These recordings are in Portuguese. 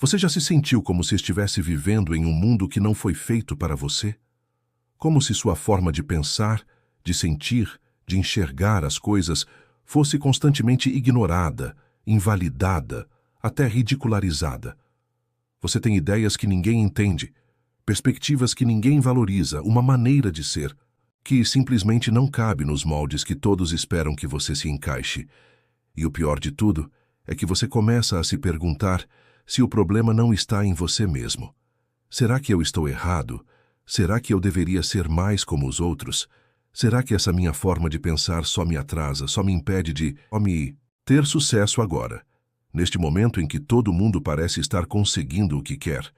Você já se sentiu como se estivesse vivendo em um mundo que não foi feito para você? Como se sua forma de pensar, de sentir, de enxergar as coisas fosse constantemente ignorada, invalidada, até ridicularizada. Você tem ideias que ninguém entende, perspectivas que ninguém valoriza, uma maneira de ser que simplesmente não cabe nos moldes que todos esperam que você se encaixe. E o pior de tudo é que você começa a se perguntar se o problema não está em você mesmo. Será que eu estou errado? Será que eu deveria ser mais como os outros? Será que essa minha forma de pensar só me atrasa, só me impede de ter sucesso agora? Neste momento em que todo mundo parece estar conseguindo o que quer.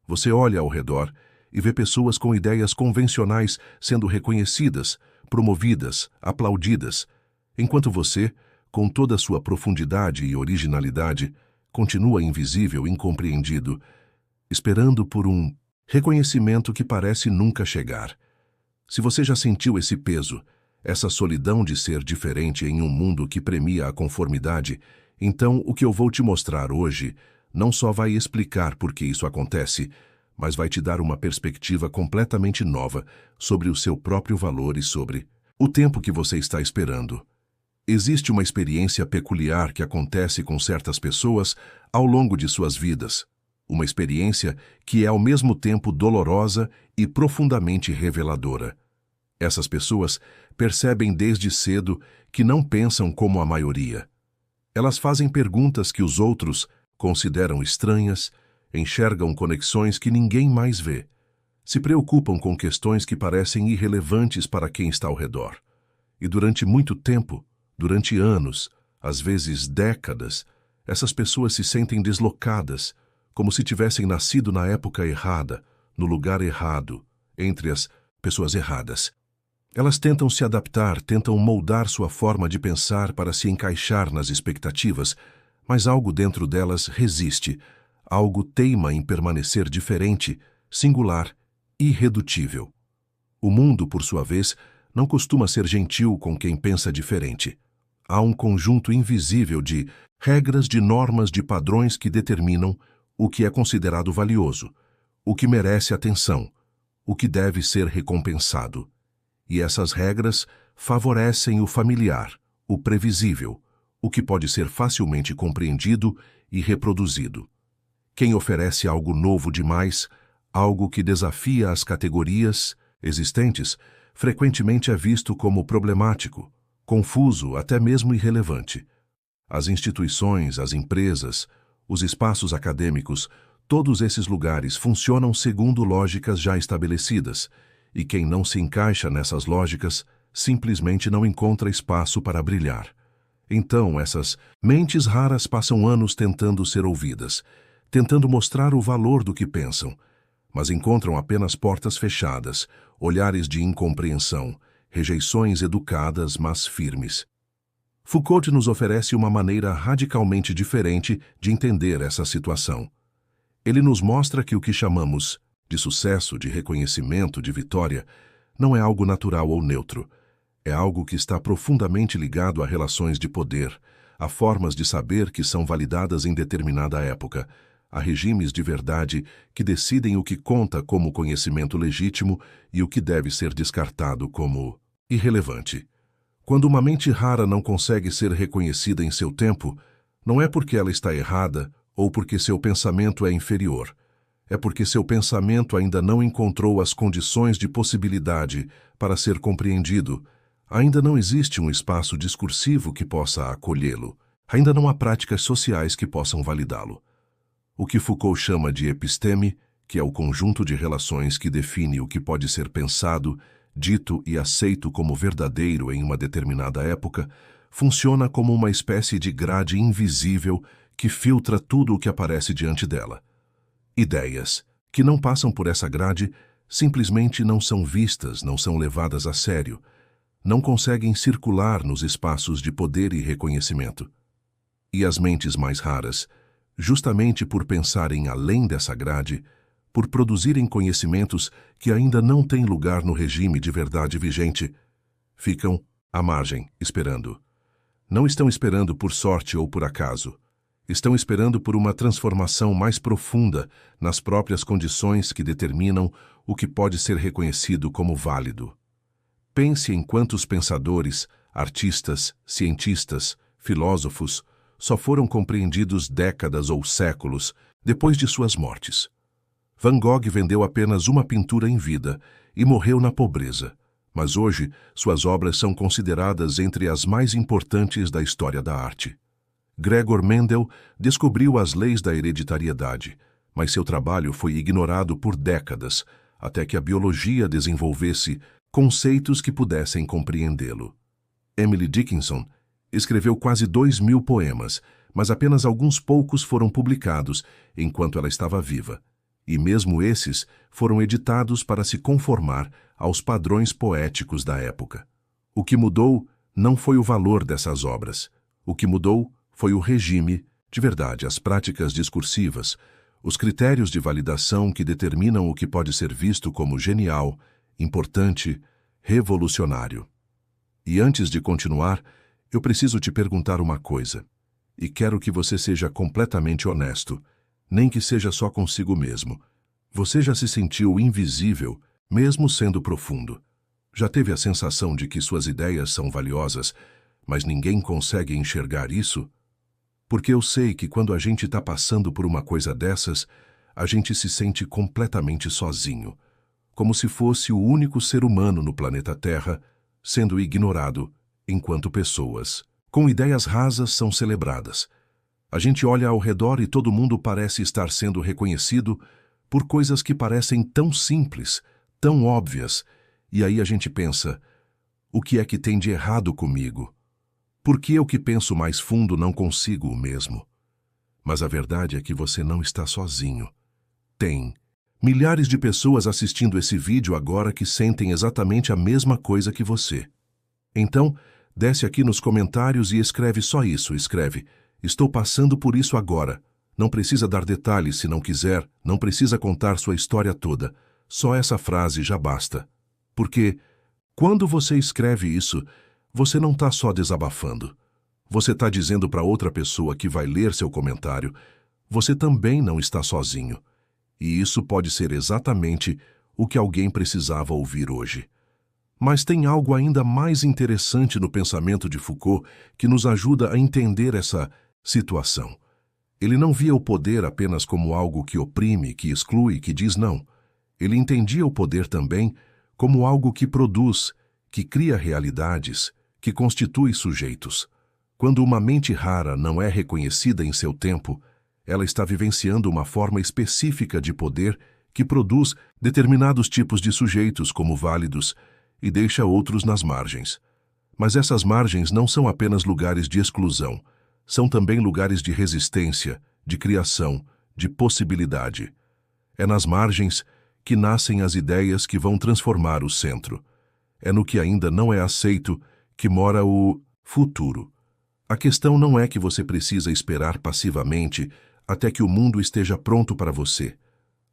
Você olha ao redor e vê pessoas com ideias convencionais sendo reconhecidas, promovidas, aplaudidas, enquanto você, com toda a sua profundidade e originalidade, continua invisível, incompreendido, esperando por um reconhecimento que parece nunca chegar. Se você já sentiu esse peso, essa solidão de ser diferente em um mundo que premia a conformidade, então o que eu vou te mostrar hoje não só vai explicar por que isso acontece, mas vai te dar uma perspectiva completamente nova sobre o seu próprio valor e sobre o tempo que você está esperando. Existe uma experiência peculiar que acontece com certas pessoas ao longo de suas vidas. Uma experiência que é ao mesmo tempo dolorosa e profundamente reveladora. Essas pessoas percebem desde cedo que não pensam como a maioria. Elas fazem perguntas que os outros consideram estranhas, enxergam conexões que ninguém mais vê, se preocupam com questões que parecem irrelevantes para quem está ao redor. E durante muito tempo, durante anos, às vezes décadas, essas pessoas se sentem deslocadas, como se tivessem nascido na época errada, no lugar errado, entre as pessoas erradas. Elas tentam se adaptar, tentam moldar sua forma de pensar para se encaixar nas expectativas, mas algo dentro delas resiste, algo teima em permanecer diferente, singular, irredutível. O mundo, por sua vez, não costuma ser gentil com quem pensa diferente. Há um conjunto invisível de regras, de normas, de padrões que determinam o que é considerado valioso, o que merece atenção, o que deve ser recompensado. E essas regras favorecem o familiar, o previsível, o que pode ser facilmente compreendido e reproduzido. Quem oferece algo novo demais, algo que desafia as categorias existentes, frequentemente é visto como problemático, confuso, até mesmo irrelevante. As instituições, as empresas, os espaços acadêmicos, todos esses lugares funcionam segundo lógicas já estabelecidas, e quem não se encaixa nessas lógicas simplesmente não encontra espaço para brilhar. Então, essas mentes raras passam anos tentando ser ouvidas, tentando mostrar o valor do que pensam, mas encontram apenas portas fechadas, olhares de incompreensão, rejeições educadas, mas firmes. Foucault nos oferece uma maneira radicalmente diferente de entender essa situação. Ele nos mostra que o que chamamos de sucesso, de reconhecimento, de vitória, não é algo natural ou neutro. É algo que está profundamente ligado a relações de poder, a formas de saber que são validadas em determinada época, a regimes de verdade que decidem o que conta como conhecimento legítimo e o que deve ser descartado como irrelevante. Quando uma mente rara não consegue ser reconhecida em seu tempo, não é porque ela está errada ou porque seu pensamento é inferior. É porque seu pensamento ainda não encontrou as condições de possibilidade para ser compreendido. Ainda não existe um espaço discursivo que possa acolhê-lo. Ainda não há práticas sociais que possam validá-lo. O que Foucault chama de episteme, que é o conjunto de relações que define o que pode ser pensado, dito e aceito como verdadeiro em uma determinada época, funciona como uma espécie de grade invisível que filtra tudo o que aparece diante dela. Ideias que não passam por essa grade simplesmente não são vistas, não são levadas a sério, não conseguem circular nos espaços de poder e reconhecimento. E as mentes mais raras, justamente por pensarem além dessa grade, por produzirem conhecimentos que ainda não têm lugar no regime de verdade vigente, ficam à margem, esperando. Não estão esperando por sorte ou por acaso. Estão esperando por uma transformação mais profunda nas próprias condições que determinam o que pode ser reconhecido como válido. Pense em quantos pensadores, artistas, cientistas, filósofos só foram compreendidos décadas ou séculos depois de suas mortes. Van Gogh vendeu apenas uma pintura em vida e morreu na pobreza, mas hoje suas obras são consideradas entre as mais importantes da história da arte. Gregor Mendel descobriu as leis da hereditariedade, mas seu trabalho foi ignorado por décadas, até que a biologia desenvolvesse conceitos que pudessem compreendê-lo. Emily Dickinson escreveu quase 2.000 poemas, mas apenas alguns poucos foram publicados enquanto ela estava viva, e mesmo esses foram editados para se conformar aos padrões poéticos da época. O que mudou não foi o valor dessas obras. O que mudou foi o regime, de verdade, as práticas discursivas, os critérios de validação que determinam o que pode ser visto como genial, importante, revolucionário. E antes de continuar, eu preciso te perguntar uma coisa, e quero que você seja completamente honesto, nem que seja só consigo mesmo. Você já se sentiu invisível, mesmo sendo profundo? Já teve a sensação de que suas ideias são valiosas, mas ninguém consegue enxergar isso? Porque eu sei que quando a gente está passando por uma coisa dessas, a gente se sente completamente sozinho, como se fosse o único ser humano no planeta Terra sendo ignorado, enquanto pessoas com ideias rasas são celebradas. A gente olha ao redor e todo mundo parece estar sendo reconhecido por coisas que parecem tão simples, tão óbvias, e aí a gente pensa, o que é que tem de errado comigo? Por que eu que penso mais fundo não consigo o mesmo? Mas a verdade é que você não está sozinho. Tem milhares de pessoas assistindo esse vídeo agora que sentem exatamente a mesma coisa que você. Então, desce aqui nos comentários e escreve só isso, escreve: estou passando por isso agora. Não precisa dar detalhes se não quiser, não precisa contar sua história toda. Só essa frase já basta. Porque, quando você escreve isso, você não está só desabafando. Você está dizendo para outra pessoa que vai ler seu comentário, você também não está sozinho. E isso pode ser exatamente o que alguém precisava ouvir hoje. Mas tem algo ainda mais interessante no pensamento de Foucault que nos ajuda a entender essa situação. Ele não via o poder apenas como algo que oprime, que exclui, que diz não. Ele entendia o poder também como algo que produz, que cria realidades, que constitui sujeitos. Quando uma mente rara não é reconhecida em seu tempo, ela está vivenciando uma forma específica de poder que produz determinados tipos de sujeitos como válidos e deixa outros nas margens. Mas essas margens não são apenas lugares de exclusão, são também lugares de resistência, de criação, de possibilidade. É nas margens que nascem as ideias que vão transformar o centro. É no que ainda não é aceito que mora o futuro. A questão não é que você precisa esperar passivamente até que o mundo esteja pronto para você.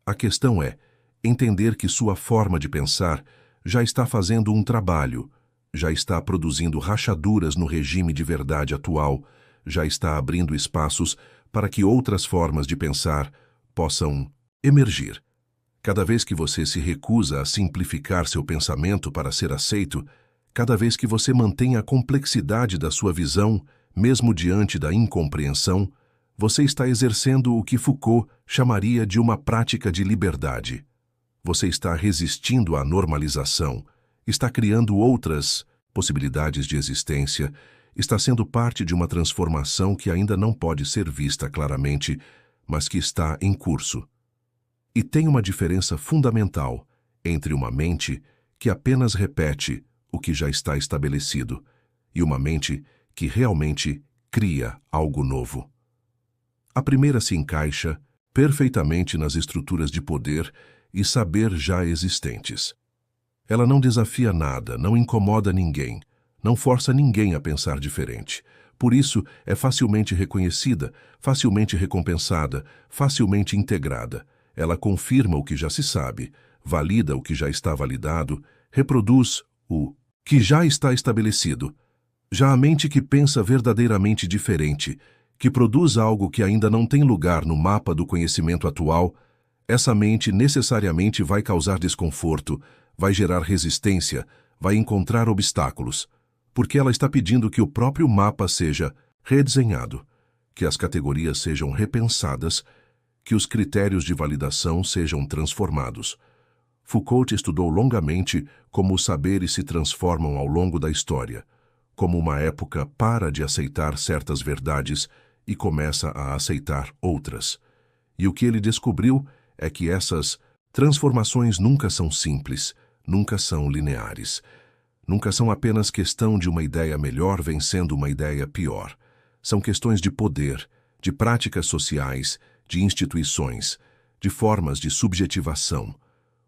A questão é entender que sua forma de pensar já está fazendo um trabalho, já está produzindo rachaduras no regime de verdade atual, já está abrindo espaços para que outras formas de pensar possam emergir. Cada vez que você se recusa a simplificar seu pensamento para ser aceito, cada vez que você mantém a complexidade da sua visão, mesmo diante da incompreensão, você está exercendo o que Foucault chamaria de uma prática de liberdade. Você está resistindo à normalização, está criando outras possibilidades de existência, está sendo parte de uma transformação que ainda não pode ser vista claramente, mas que está em curso. E tem uma diferença fundamental entre uma mente que apenas repete o que já está estabelecido e uma mente que realmente cria algo novo. A primeira se encaixa perfeitamente nas estruturas de poder e saber já existentes. Ela não desafia nada, não incomoda ninguém, não força ninguém a pensar diferente. Por isso, é facilmente reconhecida, facilmente recompensada, facilmente integrada. Ela confirma o que já se sabe, valida o que já está validado, reproduz o que já está estabelecido. Já a mente que pensa verdadeiramente diferente, que produz algo que ainda não tem lugar no mapa do conhecimento atual, essa mente necessariamente vai causar desconforto, vai gerar resistência, vai encontrar obstáculos, porque ela está pedindo que o próprio mapa seja redesenhado, que as categorias sejam repensadas, que os critérios de validação sejam transformados. Foucault estudou longamente como os saberes se transformam ao longo da história, como uma época para de aceitar certas verdades e começa a aceitar outras. E o que ele descobriu é que essas transformações nunca são simples, nunca são lineares. Nunca são apenas questão de uma ideia melhor vencendo uma ideia pior. São questões de poder, de práticas sociais, de instituições, de formas de subjetivação.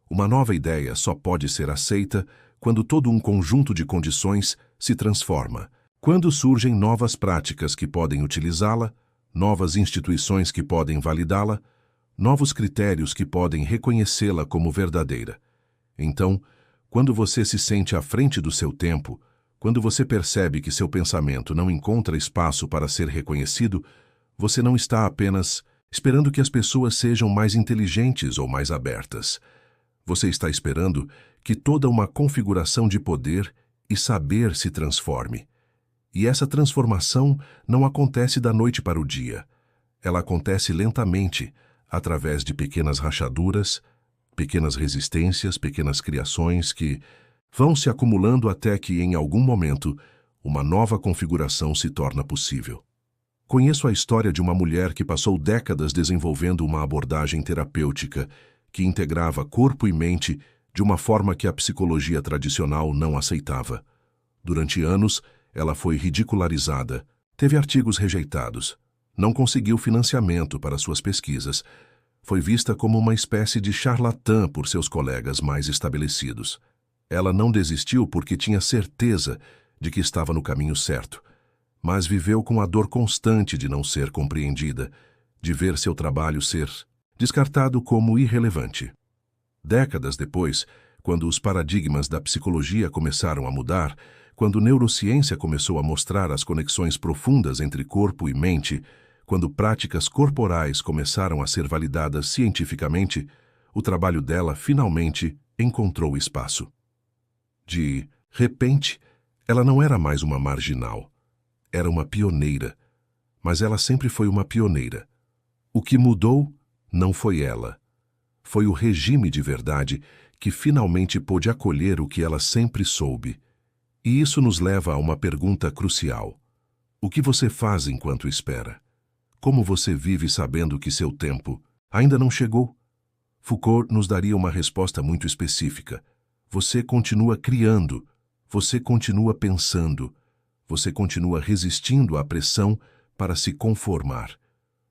Uma nova ideia só pode ser aceita quando todo um conjunto de condições se transforma, quando surgem novas práticas que podem utilizá-la, novas instituições que podem validá-la, novos critérios que podem reconhecê-la como verdadeira. Então, quando você se sente à frente do seu tempo, quando você percebe que seu pensamento não encontra espaço para ser reconhecido, você não está apenas esperando que as pessoas sejam mais inteligentes ou mais abertas. Você está esperando que toda uma configuração de poder e saber se transforme. E essa transformação não acontece da noite para o dia. Ela acontece lentamente, através de pequenas rachaduras, pequenas resistências, pequenas criações que vão se acumulando até que, em algum momento, uma nova configuração se torna possível. Conheço a história de uma mulher que passou décadas desenvolvendo uma abordagem terapêutica que integrava corpo e mente de uma forma que a psicologia tradicional não aceitava. Durante anos, ela foi ridicularizada, teve artigos rejeitados, não conseguiu financiamento para suas pesquisas, foi vista como uma espécie de charlatã por seus colegas mais estabelecidos. Ela não desistiu porque tinha certeza de que estava no caminho certo, mas viveu com a dor constante de não ser compreendida, de ver seu trabalho ser descartado como irrelevante. Décadas depois, quando os paradigmas da psicologia começaram a mudar, quando neurociência começou a mostrar as conexões profundas entre corpo e mente, quando práticas corporais começaram a ser validadas cientificamente, o trabalho dela finalmente encontrou espaço. De repente, ela não era mais uma marginal. Era uma pioneira. Mas ela sempre foi uma pioneira. O que mudou não foi ela. Foi o regime de verdade que finalmente pôde acolher o que ela sempre soube. E isso nos leva a uma pergunta crucial. O que você faz enquanto espera? Como você vive sabendo que seu tempo ainda não chegou? Foucault nos daria uma resposta muito específica. Você continua criando, você continua pensando, você continua resistindo à pressão para se conformar.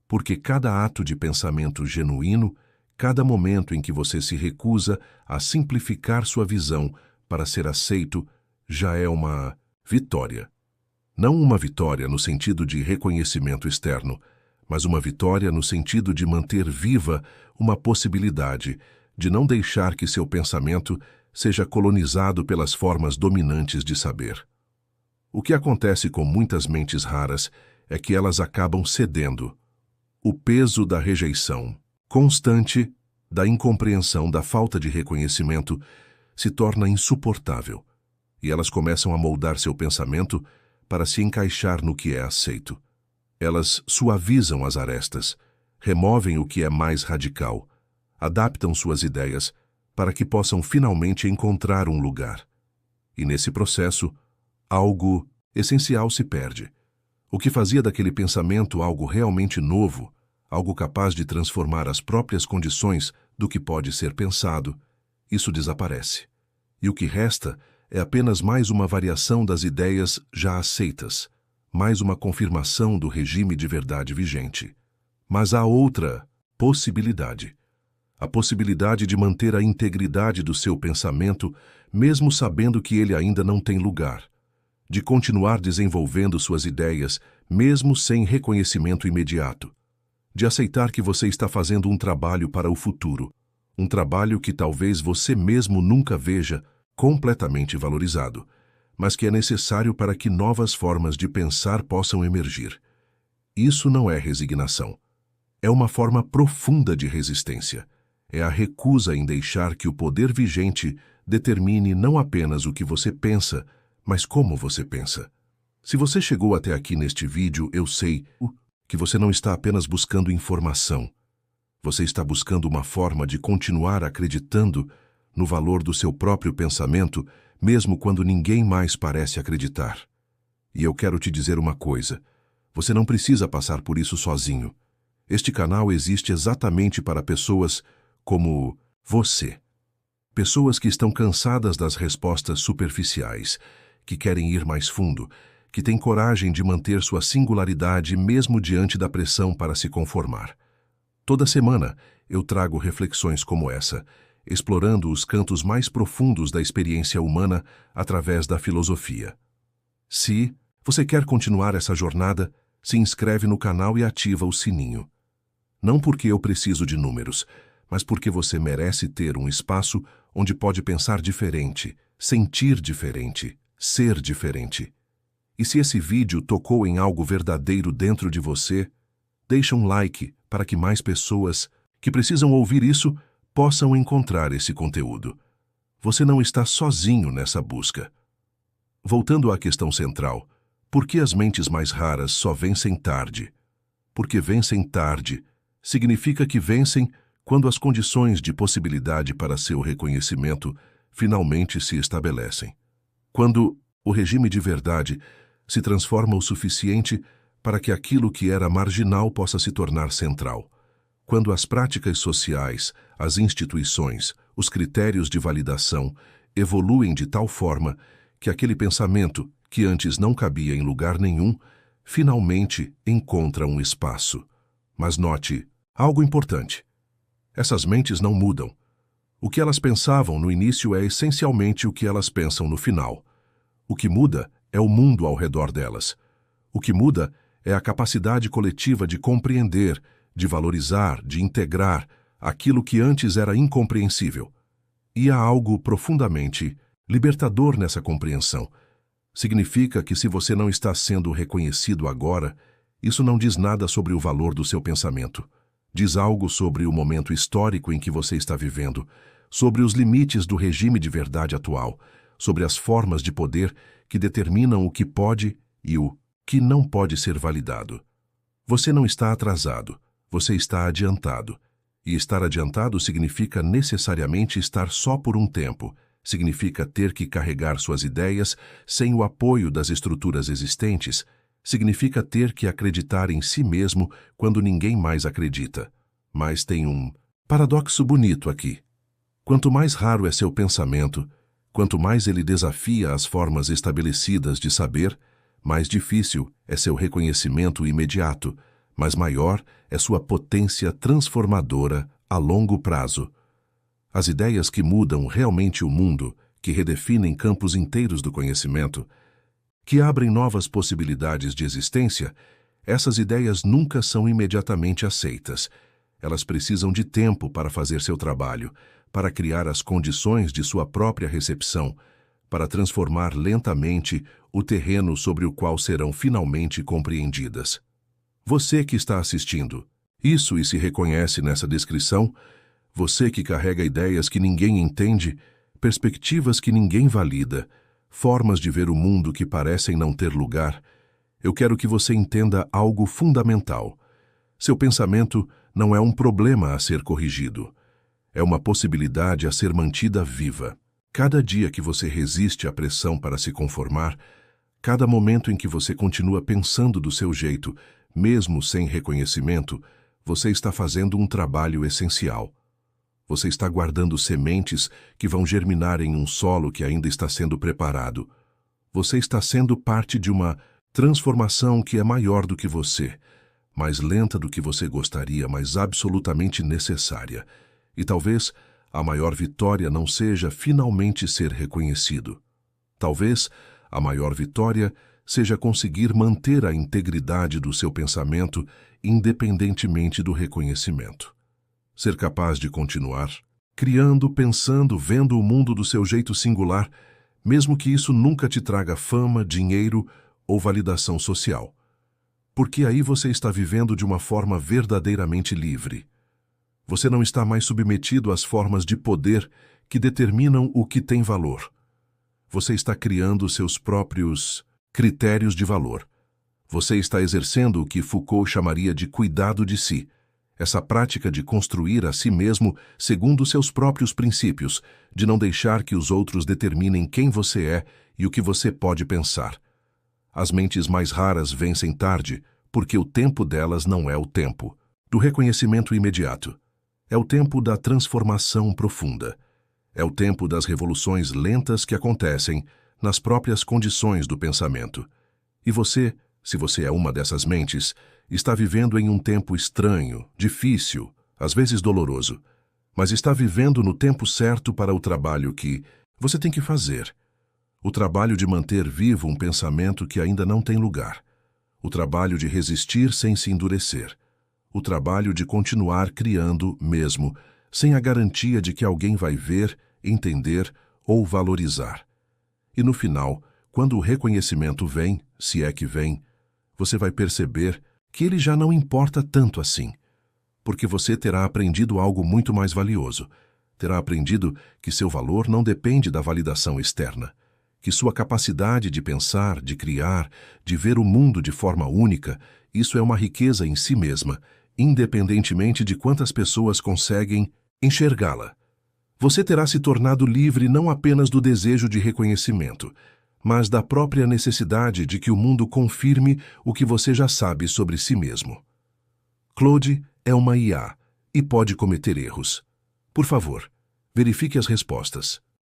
Porque cada ato de pensamento genuíno, cada momento em que você se recusa a simplificar sua visão para ser aceito, já é uma vitória. Não uma vitória no sentido de reconhecimento externo, mas uma vitória no sentido de manter viva uma possibilidade de não deixar que seu pensamento seja colonizado pelas formas dominantes de saber. O que acontece com muitas mentes raras é que elas acabam cedendo. O peso da rejeição constante, da incompreensão, da falta de reconhecimento, se torna insuportável, e elas começam a moldar seu pensamento para se encaixar no que é aceito. Elas suavizam as arestas, removem o que é mais radical, adaptam suas ideias para que possam finalmente encontrar um lugar. E nesse processo, algo essencial se perde. O que fazia daquele pensamento algo realmente novo, algo capaz de transformar as próprias condições do que pode ser pensado, isso desaparece. E o que resta é apenas mais uma variação das ideias já aceitas, mais uma confirmação do regime de verdade vigente. Mas há outra possibilidade. A possibilidade de manter a integridade do seu pensamento, mesmo sabendo que ele ainda não tem lugar. De continuar desenvolvendo suas ideias, mesmo sem reconhecimento imediato. De aceitar que você está fazendo um trabalho para o futuro. Um trabalho que talvez você mesmo nunca veja completamente valorizado, mas que é necessário para que novas formas de pensar possam emergir. Isso não é resignação. É uma forma profunda de resistência. É a recusa em deixar que o poder vigente determine não apenas o que você pensa, mas como você pensa. Se você chegou até aqui neste vídeo, eu sei que você não está apenas buscando informação. Você está buscando uma forma de continuar acreditando no valor do seu próprio pensamento, mesmo quando ninguém mais parece acreditar. E eu quero te dizer uma coisa: você não precisa passar por isso sozinho. Este canal existe exatamente para pessoas como você. Pessoas que estão cansadas das respostas superficiais, que querem ir mais fundo, que têm coragem de manter sua singularidade mesmo diante da pressão para se conformar. Toda semana eu trago reflexões como essa, explorando os cantos mais profundos da experiência humana através da filosofia. Se você quer continuar essa jornada, se inscreve no canal e ativa o sininho. Não porque eu preciso de números, mas porque você merece ter um espaço onde pode pensar diferente, sentir diferente, ser diferente. E se esse vídeo tocou em algo verdadeiro dentro de você, deixa um like para que mais pessoas que precisam ouvir isso possam encontrar esse conteúdo. Você não está sozinho nessa busca. Voltando à questão central, por que as mentes mais raras só vencem tarde? Porque vencem tarde significa que vencem quando as condições de possibilidade para seu reconhecimento finalmente se estabelecem. Quando o regime de verdade se transforma o suficiente para que aquilo que era marginal possa se tornar central. Quando as práticas sociais, as instituições, os critérios de validação evoluem de tal forma que aquele pensamento, que antes não cabia em lugar nenhum, finalmente encontra um espaço. Mas note algo importante. Essas mentes não mudam. O que elas pensavam no início é essencialmente o que elas pensam no final. O que muda é o mundo ao redor delas. O que muda é a capacidade coletiva de compreender, de valorizar, de integrar aquilo que antes era incompreensível. E há algo profundamente libertador nessa compreensão. Significa que se você não está sendo reconhecido agora, isso não diz nada sobre o valor do seu pensamento. Diz algo sobre o momento histórico em que você está vivendo, sobre os limites do regime de verdade atual, sobre as formas de poder que determinam o que pode e o que não pode ser validado. Você não está atrasado, você está adiantado. E estar adiantado significa necessariamente estar só por um tempo, significa ter que carregar suas ideias sem o apoio das estruturas existentes, significa ter que acreditar em si mesmo quando ninguém mais acredita. Mas tem um paradoxo bonito aqui. Quanto mais raro é seu pensamento, quanto mais ele desafia as formas estabelecidas de saber, mais difícil é seu reconhecimento imediato, mas maior é sua potência transformadora a longo prazo. As ideias que mudam realmente o mundo, que redefinem campos inteiros do conhecimento, que abrem novas possibilidades de existência, essas ideias nunca são imediatamente aceitas. Elas precisam de tempo para fazer seu trabalho, para criar as condições de sua própria recepção, para transformar lentamente o terreno sobre o qual serão finalmente compreendidas. Você que está assistindo isso e se reconhece nessa descrição, você que carrega ideias que ninguém entende, perspectivas que ninguém valida, formas de ver o mundo que parecem não ter lugar, eu quero que você entenda algo fundamental. Seu pensamento não é um problema a ser corrigido. É uma possibilidade a ser mantida viva. Cada dia que você resiste à pressão para se conformar, cada momento em que você continua pensando do seu jeito, mesmo sem reconhecimento, você está fazendo um trabalho essencial. Você está guardando sementes que vão germinar em um solo que ainda está sendo preparado. Você está sendo parte de uma transformação que é maior do que você, mais lenta do que você gostaria, mas absolutamente necessária. E talvez a maior vitória não seja finalmente ser reconhecido. Talvez a maior vitória seja conseguir manter a integridade do seu pensamento independentemente do reconhecimento. Ser capaz de continuar, criando, pensando, vendo o mundo do seu jeito singular, mesmo que isso nunca te traga fama, dinheiro ou validação social. Porque aí você está vivendo de uma forma verdadeiramente livre. Você não está mais submetido às formas de poder que determinam o que tem valor. Você está criando seus próprios critérios de valor. Você está exercendo o que Foucault chamaria de cuidado de si, essa prática de construir a si mesmo segundo seus próprios princípios, de não deixar que os outros determinem quem você é e o que você pode pensar. As mentes mais raras vencem tarde, porque o tempo delas não é o tempo do reconhecimento imediato. É o tempo da transformação profunda. É o tempo das revoluções lentas que acontecem nas próprias condições do pensamento. E você, se você é uma dessas mentes, está vivendo em um tempo estranho, difícil, às vezes doloroso, mas está vivendo no tempo certo para o trabalho que você tem que fazer. O trabalho de manter vivo um pensamento que ainda não tem lugar. O trabalho de resistir sem se endurecer. O trabalho de continuar criando mesmo, sem a garantia de que alguém vai ver, entender ou valorizar. E no final, quando o reconhecimento vem, se é que vem, você vai perceber que ele já não importa tanto assim, porque você terá aprendido algo muito mais valioso. Terá aprendido que seu valor não depende da validação externa, que sua capacidade de pensar, de criar, de ver o mundo de forma única, isso é uma riqueza em si mesma, independentemente de quantas pessoas conseguem enxergá-la. Você terá se tornado livre não apenas do desejo de reconhecimento, mas da própria necessidade de que o mundo confirme o que você já sabe sobre si mesmo. Claude é uma IA e pode cometer erros. Por favor, verifique as respostas.